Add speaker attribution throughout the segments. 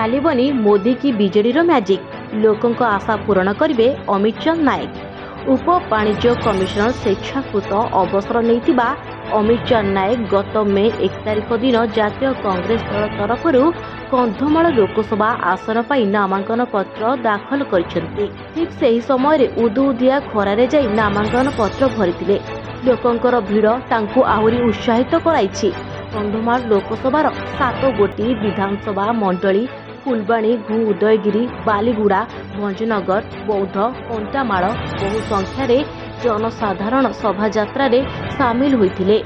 Speaker 1: चलबनी मोदी की BJD magic. लोकों आशा पूरण करेंगे अमित चंद नायक। उप वाणिज्य कमिशनर स्वेच्छाकृत अवसर नहीं अमित चंद नायक गत मे 1 तारिख दिन जातीय कांग्रेस दल तरफ कंधमाल लोकसभा आसन पर नामांकन पत्र दाखल करिसेंती। ठीक सही समय उदुउदिया खरारे जाई नामांकन पत्र भरिथिले। लोकंकर भिड़ तांकु आहुरी उत्साहित कराइछि। कंधमाल लोकसभार 7 गोटी विधानसभा मंडली फुलबाणी, घु, उदयगिरी, बालीगुड़ा, भंजनगर, बौद्ध, कंटामाल बहु संख्यार जनसाधारण शोभायात्रा सामिल होइथिले।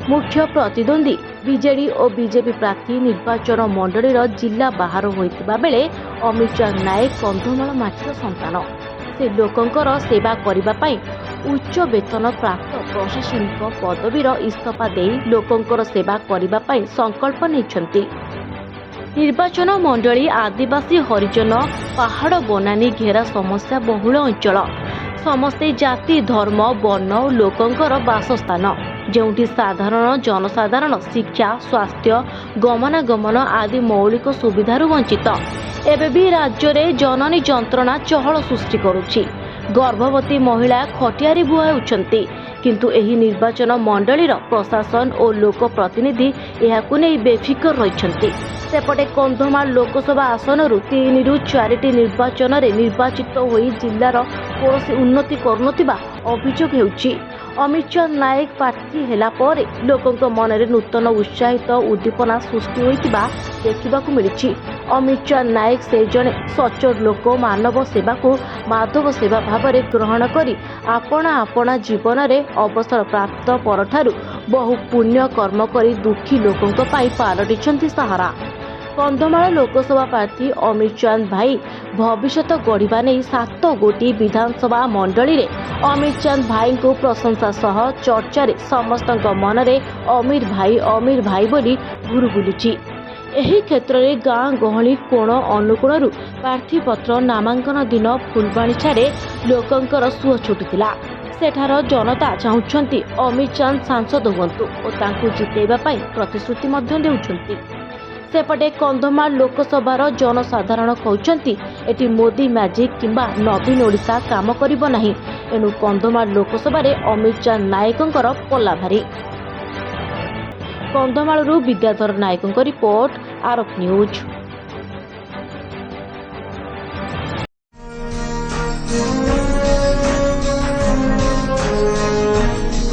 Speaker 1: मुख्य प्रतिद्वंदी बीजेडी और बीजेपी प्रार्थी निर्वाचन मंडलीर जिला बाहर होइतिबा बेले अमित चंद नायक कंधमाल माटीर संतान। से लोकंकर सेवा करिबा पई उच्च वेतन प्राप्त प्रशासनिक पदवीर इस्तफा दे लोकंकर सेवा करिबा पई संकल्प नेछंती। निर्वाचन मंडली आदिवासी हरिजन पहाड़ बनानी घेरा समस्या बहुल अंचल। समस्ते जाति धर्म वर्ण और लोकंकर बासस्थान जोंठी साधारण जनसाधारण शिक्षा स्वास्थ्य गमनागमन आदि मौलिक सुविधार वंचित। एबे भी राज्य में जननी जंत्रणा चहल सृष्टि करुछि। गर्भवती महिला खटियारी बुआ होउछंती, किंतु एही निर्वाचन मंडलीर प्रशासन और लोक प्रतिनिधि एहाकु नै बेफिकर रहिछंती। सेपटे कंधमाल लोकसभा आसनरु 3 रु 4टी निर्वाचन में निर्वाचित होई जिल्लार कौनसी उन्नति करुनथिबा अभियोग हेउछि। अमित चंद नायक प्रार्थी हेला परे लोकंक मनरे नूतन उत्साहित उद्दीपना सृष्टि होइतिबा देखिबाकु मिलिछि। अमित चंद नायक से जने सचोट लोक मानव सेवा को माधव सेवा भाव में ग्रहण करी आपणा आपणा जीवन में अवसर प्राप्त परठारु बहु पुण्य कर्म करी दुखी लोकों पालटिछंती सहारा। कंधमाल लोकसभा प्रार्थी अमित चंद भाई भविष्य गढ़ा नहीं 7 गोटी विधानसभा मंडली रे अमित चंद भाई को प्रशंसा सह चर्चा रे समस्त मनरे अमीर भाई बोली घुरु बुलुची। एही क्षेत्र में गाँ गहली कोण अनुकूल प्रार्थी पत्र नामांकन दिन फुलबाणी ठारे लोकंकर सुह छुटिला। सेठार जनता चाहुछंती अमित चंद सांसद हुंतु और तांकु जितेबा पई प्रतिश्रुति मध्य देउछंती। सेपटे कंधमाल लोकसभार जनसाधारण कहउछंती एटी मोदी मैजिक किंबा नवीन ओडिशा काम करिबो नाही। एनु कंधमाल लोकसभा रे अमित चंद नायकंकर पल्ला भारी। कंधमालरू विद्याधर नायकंक रिपोर्ट, आरोप न्यूज।